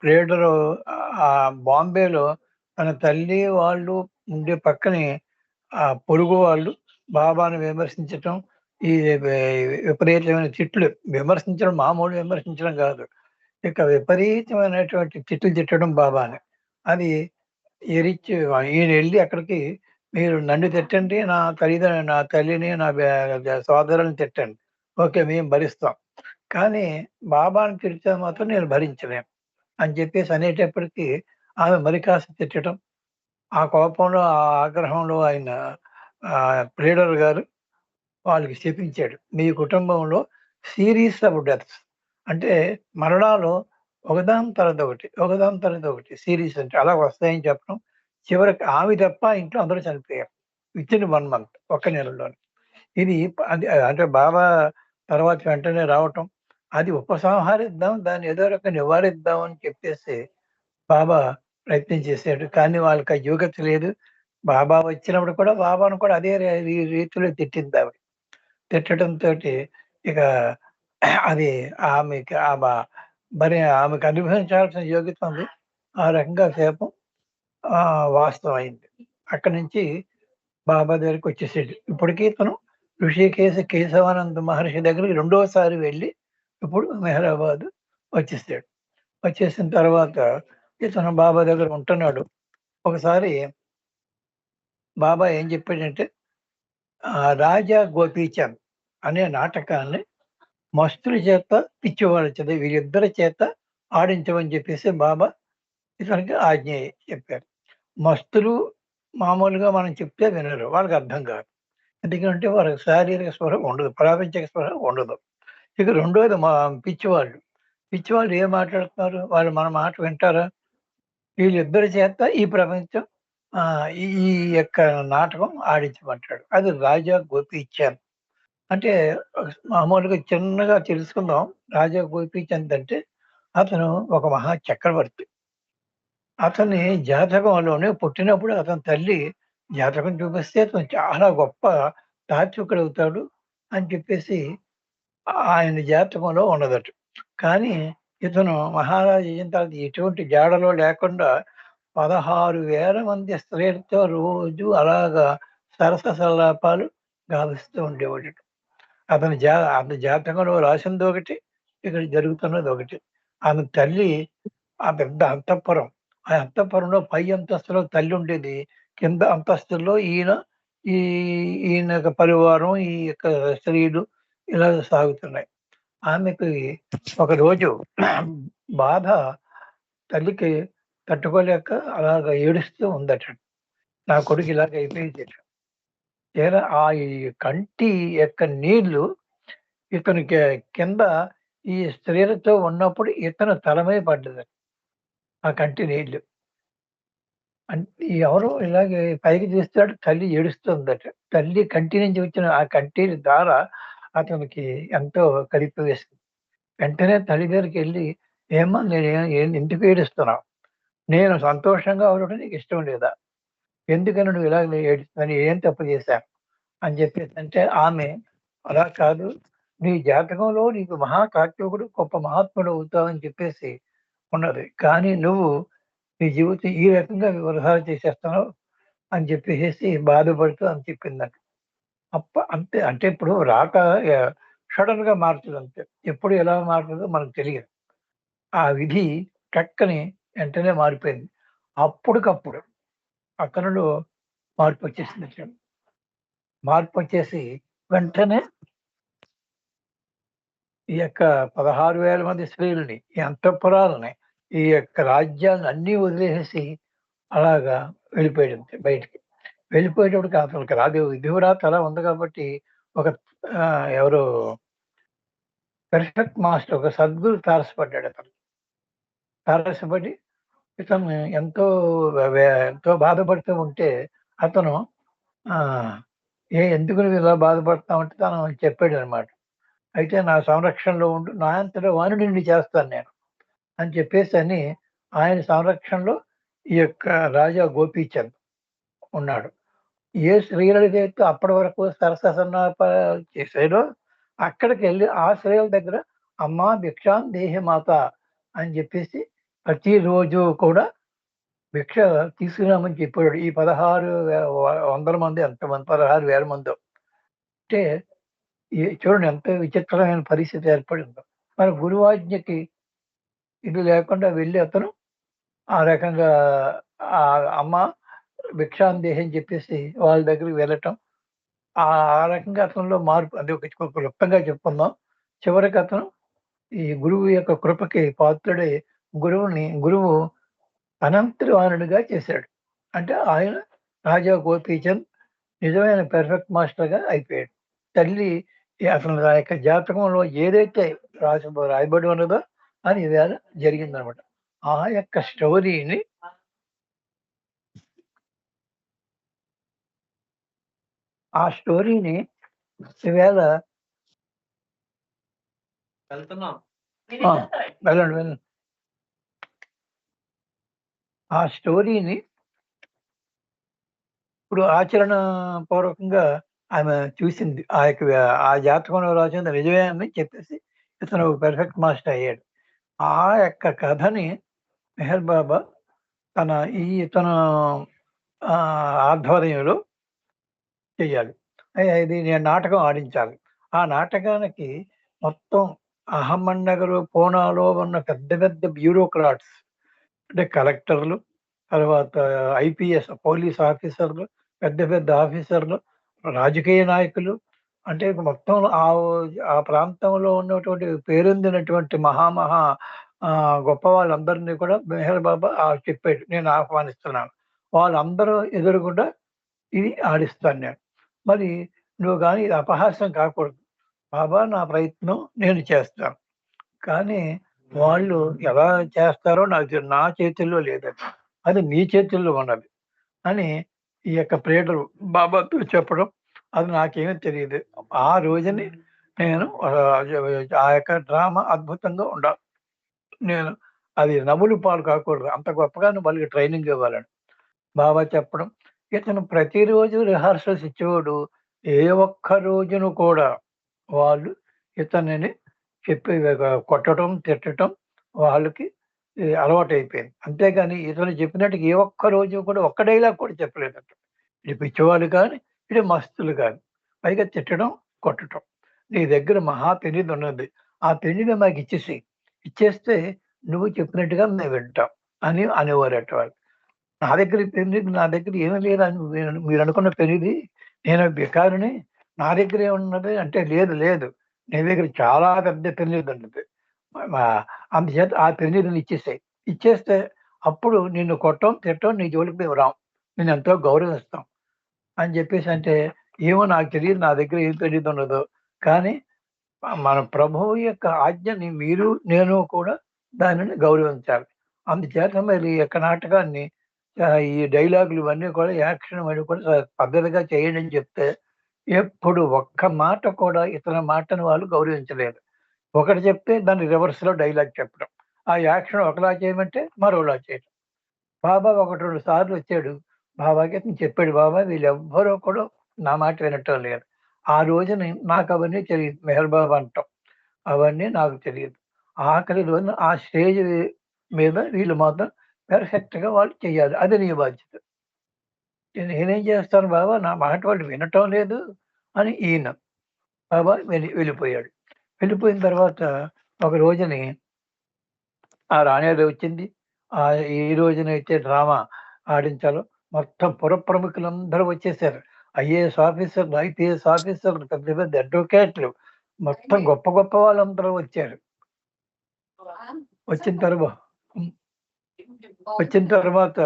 Pleader బాంబేలో తన తల్లి వాళ్ళు ఉండే పక్కనే పొరుగు వాళ్ళు బాబాను విమర్శించటం, ఈ విపరీతమైన తిట్లు విమర్శించడం, మామూలు విమర్శించడం కాదు. ఇక విపరీతమైనటువంటి తిట్లు తిట్టడం బాబాని. అది ఎరిచి ఈయనెళ్ళి అక్కడికి మీరు నన్ను తిట్టండి, నా తల్లిని, సోదరులని తిట్టండి. ఓకే. మేము భరిస్తాం. కానీ బాబాని తిడితే మాత్రం నేను భరించలేను అని చెప్పేసి అనేటప్పటికి ఆమె మరి కాస్త తిట్టడం. ఆ కోపంలో, ఆ ఆగ్రహంలో ఆయన ప్లీడర్ గారు వాళ్ళకి శపించాడు. మీ కుటుంబంలో సీరీస్ ఆఫ్ డెత్స్ అంటే మరణాలు ఒకదాని తర్వాత ఒకటి, ఒకదాని తర్వాత ఒకటి సీరీస్ అంటే అలా వస్తాయని చెప్పడం. చివరికి ఆమె తప్ప ఇంట్లో అందరూ చనిపోయారు. వితిన్ 1 మంత్, ఒక్క నెలలోనే. ఇది అది అంటే బాబా తర్వాత వెంటనే రావటం, అది ఉపసంహరిద్దాం, దాన్ని ఏదో రకంగా నివారిద్దాం అని చెప్పేసి బాబా ప్రయత్నం చేశాడు. కానీ వాళ్ళకి ఆ యోగ్యత లేదు. బాబా వచ్చినప్పుడు కూడా బాబాను కూడా అదే రీతిలో తిట్టిందావిడ. తిట్టడంతోటి ఇక అది ఆమెకి మరి ఆమెకు అనుభవించాల్సిన యోగ్యత ఉంది. ఆ రకంగా శాపం వాస్తవమైంది. అక్కడి నుంచి బాబా దగ్గరికొచ్చేసాడు. ఇప్పటికి ఇతను ఋషికేశ కేశవానంద మహర్షి దగ్గరికి రెండోసారి వెళ్ళి ఇప్పుడు మెహరాబాద్ వచ్చేసాడు. వచ్చేసిన తర్వాత ఇతను బాబా దగ్గర ఉంటున్నాడు. ఒకసారి బాబా ఏం చెప్పాడంటే, రాజా గోపీచంద్ అనే నాటకాన్ని మస్తుల చేత, పిచ్చివాళ్ళ చేత, వీరిద్దరి చేత ఆడించమని చెప్పేసి బాబా ఇతనికి ఆజ్ఞ చెప్పారు. మస్తులు మామూలుగా మనం చెప్తే వినరు. వాళ్ళకి అర్థం కాదు. ఎందుకంటే వాళ్ళకి శారీరక స్పృహ ఉండదు. ప్రాపంచిక స్పృహ ఉండదు. ఇక రెండోది పిచ్చివాళ్ళు. పిచ్చివాళ్ళు ఏం మాట్లాడుతున్నారు? వాళ్ళు మన మాట వింటారా? వీళ్ళిద్దరి చేత ఈ ప్రపంచం ఈ ఈ యొక్క నాటకం ఆడించమంటాడు. అది రాజా గోపీచంద్. అంటే మామూలుగా చిన్నగా తెలుసుకుందాం. రాజా గోపీచంద్ అంటే అతను ఒక మహా చక్రవర్తి. అతని జాతకంలోనే పుట్టినప్పుడు అతని తల్లి జాతకం చూపిస్తే అతను చాలా గొప్ప తాత్వికుడవుతాడు అని చెప్పేసి ఆయన జాతకంలో ఉన్నదట. కానీ ఇతను మహారాజు అయిన తర్వాత ఎటువంటి జాడలో లేకుండా 16,000 మంది స్త్రీలతో రోజు అలాగా సరస సల్లాపాలు గావిస్తూ ఉండేవాడట. అతని జాతకంలో రాసిందొకటి, ఇక్కడ జరుగుతున్నదొకటి. ఆమె తల్లి పెద్ద అంతఃపురం. ఆ అంతఃపురంలో పై అంతస్తులో తల్లి ఉండేది. కింద అంతస్తుల్లో ఈ ఈయన యొక్క పరివారం, ఈ యొక్క స్త్రీలు ఇలా సాగుతున్నాయి. ఆమెకి ఒకరోజు బాధ తల్లికి తట్టుకోలేక అలాగ ఏడుస్తూ ఉందట. నా కొడుకు ఇలాగ అయిపోయిందట. తీరా ఈ కంటి యొక్క నీళ్లు ఇతనికి కింద ఈ స్త్రీలతో ఉన్నప్పుడు ఇతను తల మీద పడ్డదట. ఆ కంటి నీళ్లు. ఎవరో ఇలాగే పైకి తీస్తాడు. తల్లి ఏడుస్తుందట. తల్లి కంటి నుంచి వచ్చిన ఆ కంటి ధార అతనికి ఎంతో కదిపివేసింది. వెంటనే తల్లి దగ్గరికెళ్ళి, "ఏమ్మా ఎందుకు ఏడుస్తున్నావు? నేను సంతోషంగా ఉండటం నీకు ఇష్టం లేదా? ఎందుకని నువ్వు ఇలాగ ఏడుస్తున్నావు? ఏం తప్పు చేశాను?" అని చెప్పేసంటే ఆమె, "అలా కాదు. నీ జాతకంలో నీకు మహాతాత్వికుడు, గొప్ప మహాత్ముడు అవుతావని చెప్పేసి ఉన్నది. కానీ నువ్వు నీ జీవితం ఈ రకంగా వృధా చేసేస్తున్నావు" అని చెప్పేసేసి బాధపడుతూ అని చెప్పిందట. అంతే. అంటే ఇప్పుడు రాత సడెన్‌గా మారుతదంతే. ఎప్పుడు ఎలా మారుతదో మనకు తెలియదు. ఆ విధి టక్కని వెంటనే మారిపోయింది. అప్పటికప్పుడు అతనిలో మార్పొచ్చేసిందట. మార్పొచ్చేసి వెంటనే ఈ యొక్క 16,000 మంది స్త్రీలని, ఈ అంతఃపురాలని, ఈ యొక్క రాజ్యాన్ని అన్నీ వదిలేసేసి అలాగా వెళ్ళిపోయాడంతే బయటికి. వెళ్ళిపోయేటప్పటికి అతనికి విధివ్రాత అలా ఉంది కాబట్టి ఒక ఎవరో పెర్ఫెక్ట్ మాస్టర్, ఒక సద్గురు తారసపడ్డాడు అతను. తారసపడి ఇతను ఎంతో బాధపడుతూ ఉంటే అతను ఆహ్, ఎందుకు నువ్వు ఇలా బాధపడుతున్నావంటే తను చెప్పాడనమాట. అయితే నా సంరక్షణలో ఉండు. నా అంతట వానిని నిన్ను చేస్తాను నేను అని చెప్పేసని ఆయన సంరక్షణలో ఈ యొక్క రాజా గోపీచంద్ ఉన్నాడు. ఏ స్త్రీలకైతే అప్పటి వరకు సరస సన్నాపాలు చేశాడో అక్కడికెళ్ళి ఆ స్త్రీల దగ్గర "అమ్మా భిక్షాం దేహి మాత" అని చెప్పేసి ప్రతిరోజు కూడా భిక్ష తీసుకురామని చెప్పాడు. ఈ 16 వందల మంది ఎంతమంది 16,000 మందో. అంటే చూడండి ఎంత విచిత్రమైన పరిస్థితి ఏర్పడిందో. మన గురువాజ్ఞకి ఇది లేకుండా వెళ్లి అతను ఆ రకంగా అమ్మ భిక్షాందేహి అని చెప్పేసి వాళ్ళ దగ్గరికి వెళ్ళటం. ఆ రకంగా అతనిలో మార్పు అది ఒక క్లుప్తంగా చెప్పుకుందాం. చివరికి అతను ఈ గురువు యొక్క కృపకి పాత్రుడై గురువు అనంతవానుడిగా చేశాడు. అంటే ఆయన రాజా గోపీచంద్ నిజమైన పెర్ఫెక్ట్ మాస్టర్‌గా అయిపోయాడు. తల్లి అసలు ఆ యొక్క జాతకంలో ఏదైతే రాయబడి ఉన్నదో అది ఈవేళ జరిగిందనమాట. ఆ యొక్క స్టోరీని ఈవేళ వెళ్తున్నాం. వెళ్ళండి. ఆ స్టోరీని ఇప్పుడు ఆచరణ పూర్వకంగా ఆమె చూసింది. ఆ జాతకంలో రాసింది నిజమే అని చెప్పేసి ఇతను పెర్ఫెక్ట్ మాస్టర్ అయ్యాడు. ఆ యొక్క కథని మెహర్ బాబా ఇతను ఆధ్వర్యంలో చెయ్యాలి. ఇది నేను నాటకం ఆడించాలి. ఆ నాటకానికి మొత్తం అహమ్మన్నగరు, పూనాలో ఉన్న పెద్ద పెద్ద బ్యూరోక్రాట్స్ అంటే కలెక్టర్లు, తర్వాత ఐపీఎస్ పోలీస్ ఆఫీసర్లు, పెద్ద పెద్ద ఆఫీసర్లు, రాజకీయ నాయకులు అంటే మొత్తం ఆ ప్రాంతంలో ఉన్నటువంటి పేరొందినటువంటి మహా గొప్ప వాళ్ళందరినీ కూడా మెహర్ బాబా చెప్పాడు. నేను ఆహ్వానిస్తున్నాను. వాళ్ళందరూ ఎదురుగుండా ఇది ఆడిస్తాను నేను. మరి నువ్వు గాని ఇది అపహాస్యం కాకూడదు. బాబా నా ప్రయత్నం నేను చేస్తాను. కానీ వాళ్ళు ఎలా చేస్తారో నా చేతుల్లో లేదది. అది నీ చేతుల్లో ఉన్నది అని ఈ యొక్క ప్రేడరు బాబాతో చెప్పడం అది నాకేమీ తెలీదు. ఆ రోజుని నేను ఆ యొక్క డ్రామా అద్భుతంగా ఉండాలి. నేను అది నవ్వుల పాలు కాకూడదు. అంత గొప్పగా వాళ్ళకి ట్రైనింగ్ ఇవ్వాలని. బాబా చెప్పడం. ఇతను ప్రతిరోజు రిహార్సల్స్ ఇచ్చేవాడు. ఏ ఒక్క రోజును కూడా వాళ్ళు ఇతనిని చెప్పి కొట్టడం, తిట్టటం వాళ్ళకి అలవాటైపోయింది. అంతేగాని ఇతను చెప్పినట్టుగా ఏ ఒక్క రోజు కూడా ఒక్క డైలాగ్ కూడా చెప్పలేదట. ఇటు పిచ్చివాళ్ళు కానీ, ఇటు మస్తులు కానీ. పైగా తిట్టడం, కొట్టటం. నీ దగ్గర మహా పెన్నిదున్నది. ఆ పెన్నుని మాకిచ్చేసేయి. ఇచ్చేస్తే నువ్వు చెప్పినట్టుగా మేము వింటాం అని అనేవారట వాళ్ళు. నా దగ్గర ఏమీ లేదని మీరనుకున్న పెన్నిది. నేను బికారిని. నా దగ్గర ఏమున్నది అంటే, లేదు. నీ దగ్గర చాలా పెద్ద పెన్నిదున్నది. అందుచేత ఆ పెన్నిదిని ఇచ్చేసేయి. ఇచ్చేస్తే అప్పుడు నిన్ను కొట్టం, తిట్టం, నీ జోలికి మేము రాం. నిన్నెంతో గౌరవిస్తాం అని చెప్పేసంటే, ఏమో నాకు తెలీదు. నా దగ్గర ఏం పెన్నిదున్నదో. కానీ మన ప్రభువు యొక్క ఆజ్ఞని మీరు, నేను కూడా దానిని గౌరవించాలి. అందుచేత మరి ఈ యొక్క నాటకాన్ని ఈ డైలాగులు ఇవన్నీ కూడా యాక్షన్ ఇవన్నీ కూడా పద్ధతిగా చేయండి అని చెప్తే, ఎప్పుడు ఒక్క మాట కూడా ఇతని మాటను వాళ్ళు గౌరవించలేదు. ఒకటి చెప్తే దాన్ని రివర్స్‌లో డైలాగ్ చెప్పడం. ఆ యాక్షన్ ఒకలా చేయమంటే మరోలా చేయడం. బాబా 1, 2 సార్లు వచ్చాడు. బాబాకి అతను చెప్పాడు. బాబా వీళ్ళెవ్వరూ కూడా నా మాట వినటం లేదు. ఆ రోజున నాకవన్నీ తెలీదు. మెహర్ బాబా అంటాం. అవన్నీ నాకు తెలీదు. ఆఖరి రోజున ఆ స్టేజ్ మీద వీళ్ళు మాత్రం పెర్ఫెక్ట్‌గా వాళ్ళు చెయ్యాలి. అది నీ బాధ్యత. నేనేం చేస్తాను బాబా నా మాట వాళ్ళు వినటం లేదు అని ఈయన. బాబా వెళ్ళిపోయాడు. వెళ్ళిపోయిన తర్వాత ఒక రోజుని ఆ రాణేది వచ్చింది. ఏ రోజునైతే డ్రామా ఆడించాలో మొత్తం పుర ప్రముఖులందరూ వచ్చేసారు. ఐఏఎస్ ఆఫీసర్‌లు, ఐపీఎస్ ఆఫీసర్‌లు, పెద్ద పెద్ద అడ్వొకేట్‌లు మొత్తం గొప్ప గొప్ప వాళ్ళందరూ వచ్చారు. వచ్చిన తర్వాత హ్మ్. వచ్చిన తర్వాత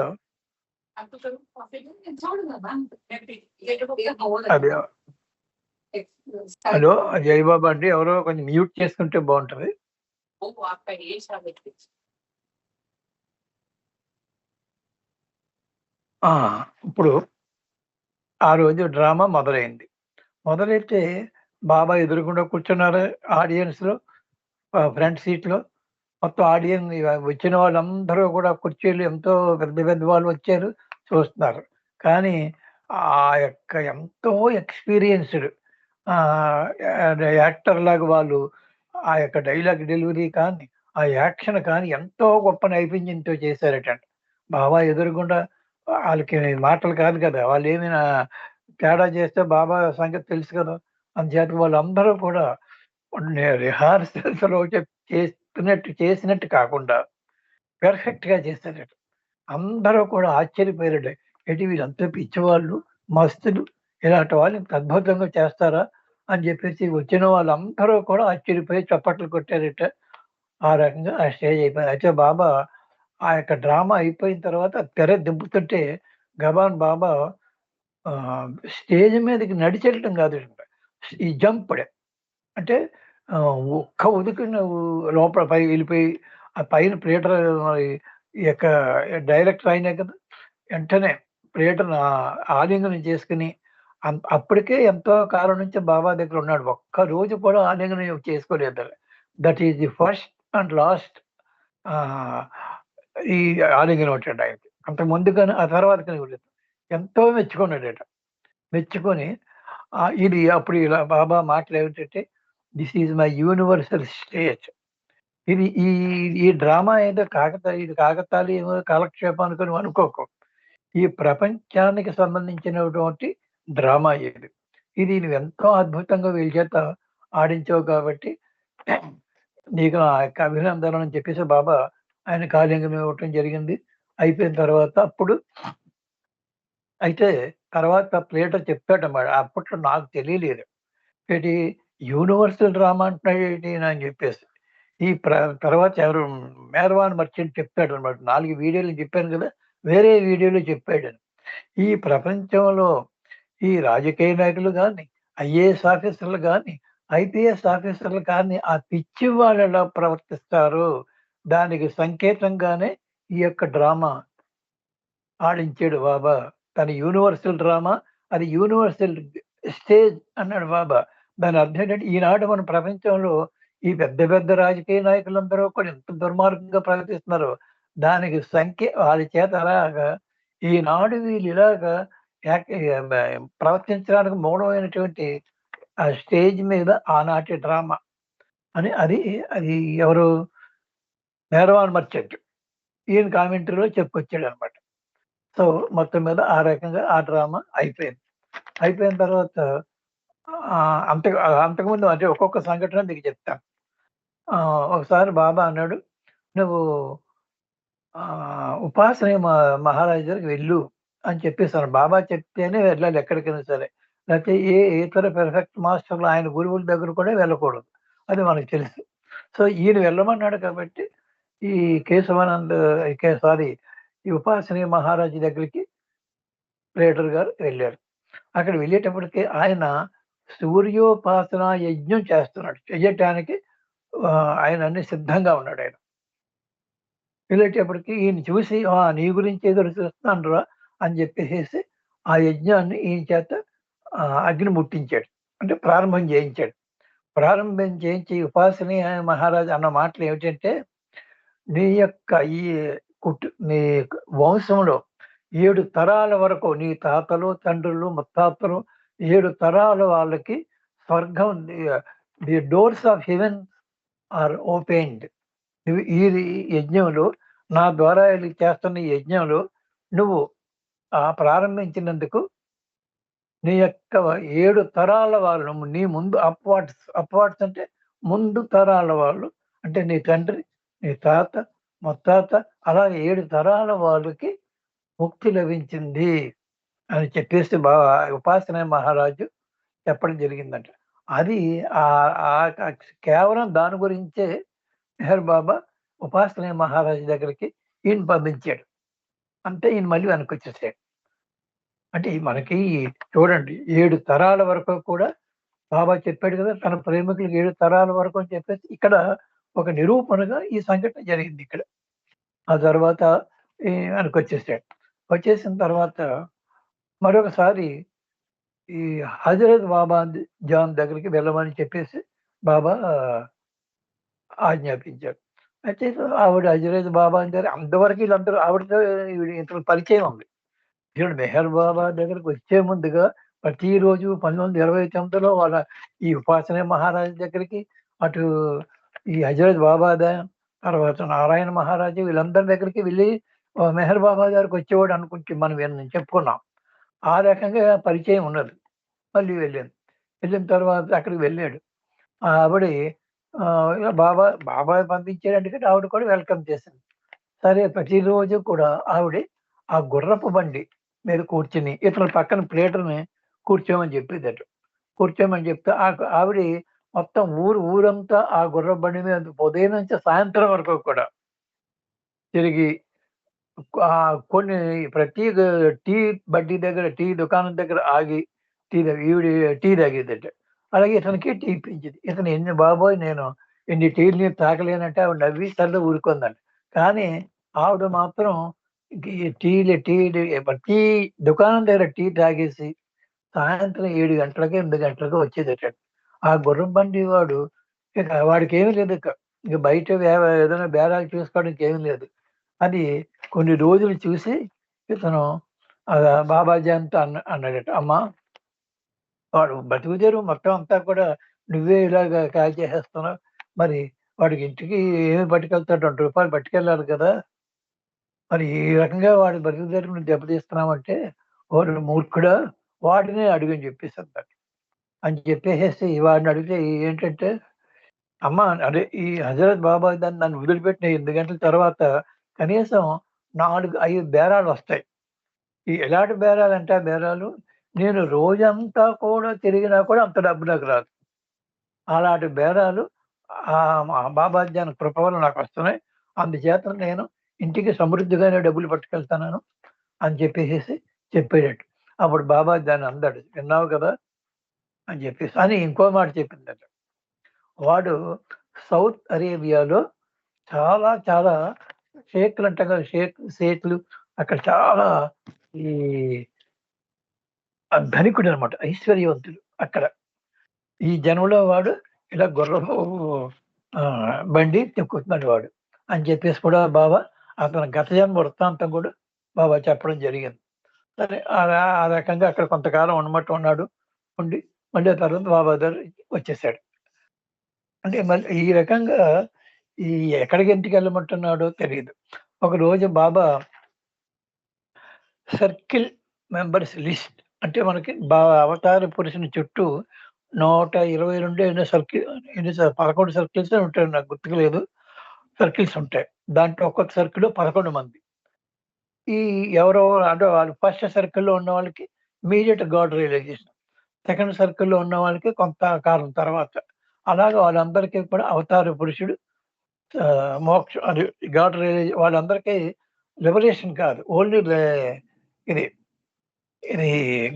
అదే హలో! జయబాబు అండి. ఎవరో కొంచెం మ్యూట్ చేసుకుంటే బావుంటది. ఆ! ఇప్పుడు ఆ రోజు డ్రామా మొదలైంది. మొదలైతే బాబా ఎదురుగుండా కూర్చున్నారు ఆడియన్స్‌లో ఫ్రంట్ సీట్‌లో. మొత్తం వచ్చిన వాళ్ళందరూ కూడా కుర్చీలు ఎంతో పెద్ద పెద్ద వాళ్ళు వచ్చారు చూస్తున్నారు. కానీ ఆ యొక్క ఎంతో ఎక్స్‌పీరియన్స్‌డ్ యాక్టర్‌లాగా వాళ్ళు ఆ యొక్క డైలాగ్ డెలివరీ కానీ, ఆ యాక్షన్ కానీ ఎంతో గొప్ప నైపుణ్యంతో చేశారటండి. బాబా ఎదురుగుండా ఆళ్ళకి మాటలు కాదు కదా! వాళ్ళేమైనా తేడా చేస్తే బాబా సంగతి తెలుసు కదా! అందుచేత వాళ్ళందరూ కూడా రిహార్సల్స్‌లో చేసినట్టు కాకుండా పెర్ఫెక్ట్‌గా చేశారట. అందరూ కూడా ఆశ్చర్యపోయారట. ఏంటి వీళ్ళంతా పిచ్చివాళ్ళు, మస్తులు ఇలాంటి వాళ్ళు ఇంత అద్భుతంగా చేస్తారా? అని చెప్పేసి వచ్చిన వాళ్ళందరూ కూడా ఆశ్చర్యపోయి చప్పట్లు కొట్టారట. ఆ రకంగా ఆ స్టేజ్ అయిపోయింది. అయితే బాబా ఆ యొక్క డ్రామా అయిపోయిన తర్వాత తెర దింపుతుంటే గబాన్ బాబా స్టేజ్ మీదకి నడిచెళ్ళటం కాదంట. ఈ జంప్‌డ్. అంటే ఒక్క ఉదుకున లోపల పైకి వెళ్ళిపోయి, ఆ పైన ప్లేటర్ మరి ఈ యొక్క డైరెక్టర్ ఆయనే కదా! వెంటనే ప్లేటర్‌ని ఆలింగనం చేసుకొని, అప్పటికే ఎంతో కాలం నుంచి బాబా దగ్గర ఉన్నాడు. ఒక్కరోజు కూడా ఆలింగనం చేసుకోలేదట. That is the first and last ah, ఈ ఆలింగనం అటండి ఆయనకి. అంతకుముందు గాని, ఆ తర్వాత గాని ఇవ్వలేదు. ఎంతో మెచ్చుకున్నాడట. మెచ్చుకొని ఇది అప్పుడు ఇలా బాబా మాటలేమిటంటే, this is my universal stage. ఇది ఈ ఈ డ్రామా ఏదో ఇది కాకతాళీయమో, కాలక్షేపం అనుకోని నువ్వు అనుకోకు. ఈ ప్రపంచానికి సంబంధించినటువంటి డ్రామా ఇది. ఇది నువ్వెంతో అద్భుతంగా వీళ్ళ చేత ఆడించావు కాబట్టి, నీకు నా యొక్క అభినందనలు అని చెప్పేసి బాబా ఆయనకి ఆలింగనం ఇవ్వటం జరిగింది. అయిపోయిన తర్వాత అప్పుడు అయితే తర్వాత ప్లేటర్ చెప్పాడన్నమాట. అప్పట్లో నాకు తెలియలేదు. ఏటి యూనివర్సల్ డ్రామా అంటున్నాడేంటి అని చెప్పేసి. ఈ తర్వాత ఎవరు 'మేరవాన్ మర్చెంట్' చెప్పాడన్నమాట. 4 వీడియోలు చెప్పాను కదా! వేరే వీడియోలో చెప్పాడని. ఈ ప్రపంచంలో ఈ రాజకీయ నాయకులు గాని, ఐఏఎస్ ఆఫీసర్‌లు గాని, ఐపీఎస్ ఆఫీసర్‌లు కానీ, ఆ పిచ్చి వాళ్ళెలా ప్రవర్తిస్తారు, దానికి సంకేతంగానే ఈ యొక్క డ్రామా ఆడించాడు బాబా. తన యూనివర్సల్ డ్రామా, అది యూనివర్సల్ స్టేజ్ అన్నాడు బాబా. దాని అర్థం ఏంటంటే, ఈనాడు మన ప్రపంచంలో ఈ పెద్ద పెద్ద రాజకీయ నాయకులందరూ కూడా ఎంత దుర్మార్గంగా ప్రవర్తిస్తున్నారో, దానికి వాళ్ళ చేత అలాగా ఈనాడు వీళ్ళు ఇలాగా యాక్ బ ప్రవర్తించడానికి మూలమైనటువంటి ఆ స్టేజ్ మీద ఆనాటి డ్రామా అని అది ఎవరు 'మేరవాన్ మర్చెంట్' ఈయన కామెంటరీలో చెప్పుకొచ్చాడనమాట. సో, మొత్తం మీద ఆ రకంగా ఆ డ్రామా అయిపోయింది. అయిపోయిన తర్వాత అంతకుముందు అంటే ఒక్కొక్క సంఘటన మీకు చెప్తాను. ఒకసారి బాబా అన్నాడు, "నువ్వు ఉపాసని మహారాజు దగ్గరికి వెళ్ళు" అని చెప్పేసన్నాడు. బాబా చెప్తేనే వెళ్ళాలి ఎక్కడికైనా సరే. లేకపోతే ఇతర పెర్ఫెక్ట్ మాస్టర్‌లు ఆయన గురువుల దగ్గర కూడా వెళ్ళకూడదు. అది మనకు తెలుసు. సో, ఈయన వెళ్ళమన్నాడు కాబట్టి ఈ కేశవానంద్ సారీ ఈ ఉపాసని మహారాజు దగ్గరికి లీడర్ గారు వెళ్లారు. అక్కడ వెళ్ళేటప్పటికి ఆయన సూర్యోపాసన యజ్ఞం చేస్తున్నాడు. చెయ్యటానికి ఆయన అన్ని సిద్ధంగా ఉన్నాడాయన. వెళ్ళేటప్పటికి ఈయన చూసి నీ గురించే ఎదురు చూస్తున్నానురా అని చెప్పేసేసి ఆ యజ్ఞాన్ని ఈయన చేత అగ్ని ముట్టించాడు. అంటే ప్రారంభం చేయించాడు. ప్రారంభం చేయించి ఉపాసని మహారాజు అన్న మాటలు ఏమిటంటే, నీ యొక్క ఈ నీ వంశంలో 7 తరాల వరకు నీ తాతలు, తండ్రులు, ముత్తాతలు 7 తరాల వాళ్ళకి స్వర్గం the doors of heaven are opened. నువ్వు ఈ యజ్ఞంలో నా ద్వారా చేస్తున్న ఈ యజ్ఞంలో నువ్వు ప్రారంభించినందుకు నీ యొక్క 7 తరాల వాళ్ళు నీ ముందు అప్‌వార్డ్స్ అంటే ముందు తరాల వాళ్ళు అంటే నీ తండ్రి, నీ తాత, ముత్తాత అలా 7 తరాల వాళ్ళకి ముక్తి లభించింది అని చెప్పేసి ఉపాసన మహారాజు చెప్పడం జరిగిందంట. అది ఆహ్, ఆహ్, కేవలం దాని గురించే మెహర్ బాబా ఉపాసన మహారాజు దగ్గరికి ఈయన్ని పంపించాడు. అంటే ఈయన మళ్ళీ వెనక్కొచ్చేసాడు. అంటే మనకి చూడండి 7 తరాల వరకు కూడా బాబా చెప్పాడు కదా! తన ప్రేమికులకు 7 తరాల వరకు అని చెప్పేసి ఇక్కడ ఒక నిరూపణగా ఈ సంఘటన జరిగిందిక్కడ. ఆ తర్వాత వెనకొచ్చేసాడు. వచ్చేసిన తర్వాత మరొకసారి ఈ హజరత్ బాబా జాన్ దగ్గరికి వెళ్ళమని చెప్పేసి బాబా ఆజ్ఞాపించారు. అయితే ఆవిడ హజరత్ బాబా గారు అంతవరకు వీళ్ళందరూ ఆవిడతో ఇతనికి పరిచయం ఉంది. చూడండి మెహర్ బాబా దగ్గరికి వచ్చే ముందుగా ప్రతిరోజు 1929లో వాళ్ళ ఈ ఉపాసన మహారాజు దగ్గరికి, అటు ఈ హజరత్ బాబాదా తర్వాత నారాయణ మహారాజు వీళ్ళందరి దగ్గరికి వెళ్ళి మెహర్ బాబా దగ్గరికొచ్చేవాడు అనుకుంటే మనం చెప్పుకున్నాం. ఆ రకంగా పరిచయం ఉన్నది. మళ్ళీ వెళ్ళాను. వెళ్ళిన తర్వాత అక్కడికి వెళ్ళాడు. ఆ ఆవిడ ఇలా బాబాయ్ పంపించారంటే ఆవిడ కూడా వెల్కమ్ చేసింది. సరే ప్రతిరోజు కూడా ఆవిడ ఆ గుర్రపు బండి మీద కూర్చొని ఇతని పక్కన ప్లేటర్‌ని కూర్చోమని చెప్పేదట. కూర్చోమని చెప్తే ఆవిడ మొత్తం ఊరంతా ఆ గుర్రపు బండి మీద ఉదయం నుంచి సాయంత్రం వరకు కూడా తిరిగి కొన్ని ప్రతి టీ బడ్డీ దగ్గర, టీ దుకాణం దగ్గర ఆగి ఈవిడ టీ తాగేదట. అలాగే ఇతనికి టీ ఇప్పించేది. ఇతను బాబోయ్! నేను ఎన్ని టీలు నేను తాగలేనంటే ఆవిడ నవ్వి సర్లే ఊరుకుందంట. కానీ ఆవిడ మాత్రం ఈ టీలు ప్రతి దుకాణం దగ్గర టీ తాగేసి సాయంత్రం 7 గంటలకో, 8 గంటలకో వచ్చేదట. ఆ గుర్రం బండి వాడు ఇక వాడికేమీ లేదిక. ఇక బయట ఏదైనా బేరాలు చూసుకోవడానికి ఏమీ లేదు. అది కొన్ని రోజులు చూసి ఇతను బాబాజీ అంతా అన్నాడట. అమ్మా! వాడు బతుకుదెరువు మొత్తం అంతా కూడా నువ్వే ఇలాగ కాల్చేసేస్తున్నావు. మరి వాడికి ఇంటికి ఏమి పట్టుకెళ్తాడు? రూ. 2 పట్టుకెళ్ళాలి కదా! మరి ఈ రకంగా వాడి బతుకుదెరువు నువ్వు దెబ్బతీస్తున్నావంటే, ఓరి మూర్ఖుడా! వాడినే అడుగని చెప్పేసన్నాడు. అని చెప్పేసేసి వాడిని అడిగితే ఏంటంటే, అమ్మ అదే ఈ హజరత్ బాబా నన్ను వదిలిపెట్టిన 8 గంటల తర్వాత కనీసం 4, 5 బేరాలొస్తాయి. ఎలాంటి బేరాలంటే ఆ బేరాలు, నేను రోజంతా కూడా తిరిగినా కూడా అంత డబ్బు నాకు రాదు. అలాంటి బేరాలు మా బాబాజీ కృప వల్ల నాకొస్తున్నాయి. అందుచేత నేను ఇంటికి సమృద్ధిగానే డబ్బులు పట్టుకెళ్తున్నాను అని చెప్పేసేసి చెప్పాడట. అప్పుడు బాబాజీ దాన్ని అన్నాడు. విన్నావు కదా! అని చెప్పేసి. అని ఇంకో మాట చెప్పిందట. వాడు సౌత్ అరేబియాలో చాలా చాలా షేక్‌లంటాం కదా! షేక్‌లు అక్కడ చాలా ఈ ధనికుడనమాట. ఐశ్వర్యవంతుడు అక్కడ. ఈ జనంలో వాడు ఇలా గుర్రపు బండి తొక్కుతున్నాడు వాడు. అని చెప్పేసి కూడా బాబా అతని గత జన్మ వృత్తాంతం కూడా బాబా చెప్పడం జరిగింది. సరే ఆ రకంగా అక్కడ కొంతకాలం ఉన్నాడు. ఉండి మళ్ళీ ఆ తర్వాత బాబా దగ్గరికి వచ్చేసాడు. అంటే మళ్ళీ ఈ రకంగా ఈ ఎక్కడికి ఇంటికెళ్ళమంటున్నాడో తెలీదు. ఒకరోజు బాబా సర్కిల్ మెంబర్స్ లిస్ట్ అంటే మనకి అవతార పురుషుని చుట్టూ 122 ఎన్నో 11 సర్కిల్స్ ఉంటాయి. నాకు గుర్తుకు లేదు. సర్కిల్స్ ఉంటాయి. దాంట్లో ఒక్కొక్క సర్కిల్‌లో 11 మంది. ఈ ఎవరో అంటే వాళ్ళు ఫస్ట్ సర్కిల్‌లో ఉన్న వాళ్ళకి ఇమ్మీడియేట్ గాడ్ రియలైజేషన్. సెకండ్ సర్కిల్‌లో ఉన్న వాళ్ళకి కొంత కాలం తర్వాత. అలాగా వాళ్ళందరికీ కూడా అవతార పురుషుడు మోక్షం అది గాడ్ వాళ్ళందరికీ లిబరేషన్ కాదు. ఓన్లీ ఇది, ఇది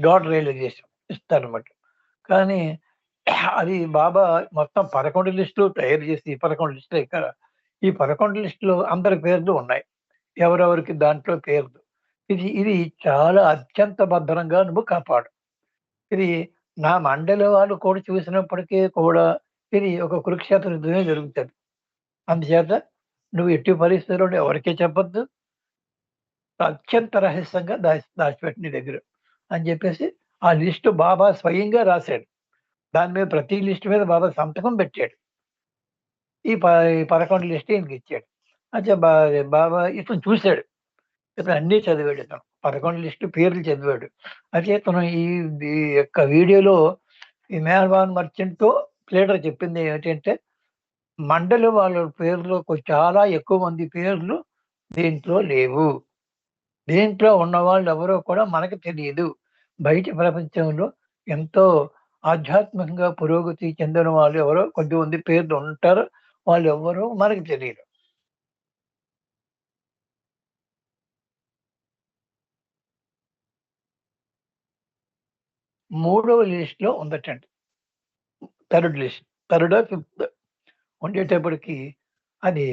గాడ్ రియలైజేషన్ ఇస్తారన్నమాట. కానీ అది బాబా మొత్తం 11 లిస్టులు తయారు చేసి 11 లిస్టులు ఇక్కడ. ఈ 11 లిస్టులో అందరి పేర్లు ఉన్నాయి. ఎవరెవరికి దాంట్లో పేర్లు. ఇది చాలా అత్యంత భద్రంగా నువ్వు కాపాడు. ఇది నా మండలి వాళ్ళు కూడా చూసినప్పటికీ కూడా ఇది ఒక కురుక్షేత్ర యుద్ధమే జరుగుతది. అందుచేత నువ్వు ఎట్టి పరిస్థితుల్లోను ఎవరికీ చెప్పొద్దు. అత్యంత రహస్యంగా దాచిపెట్టు నీ దగ్గర అని చెప్పేసి ఆ లిస్ట్ బాబా స్వయంగా రాసాడు. దాని మీద ప్రతి లిస్ట్ మీద బాబా సంతకం పెట్టాడు. ఈ 11 లిస్ట్ ఈయనకిచ్చాడు. అయితే బాబా ఇతను చూసాడు. ఇతను అన్నీ చదివాడు ఇతను. 11 లిస్ట్ పేర్లు చదివాడు. అయితే ఇతను ఈ యొక్క వీడియోలో ఈ మెహర్బాన్ మర్చెంట్‌తో ప్లేటర్ చెప్పింది ఏమిటంటే, మండలి వాళ్ళ పేర్లు చాలా ఎక్కువ మంది పేర్లు దీంట్లో లేవు. దీంట్లో ఉన్నవాళ్ళెవరో కూడా మనకు తెలీదు. బయట ప్రపంచంలో ఎంతో ఆధ్యాత్మికంగా పురోగతి చెందిన వాళ్ళు ఎవరో కొద్దిమంది పేర్లు ఉంటారు. వాళ్ళెవ్వరో మనకు తెలీదు. మూడవ లిస్ట్‌లో ఉందటండి. Third list. థర్డో, ఫిఫ్త్ ఉండేటప్పటికి అది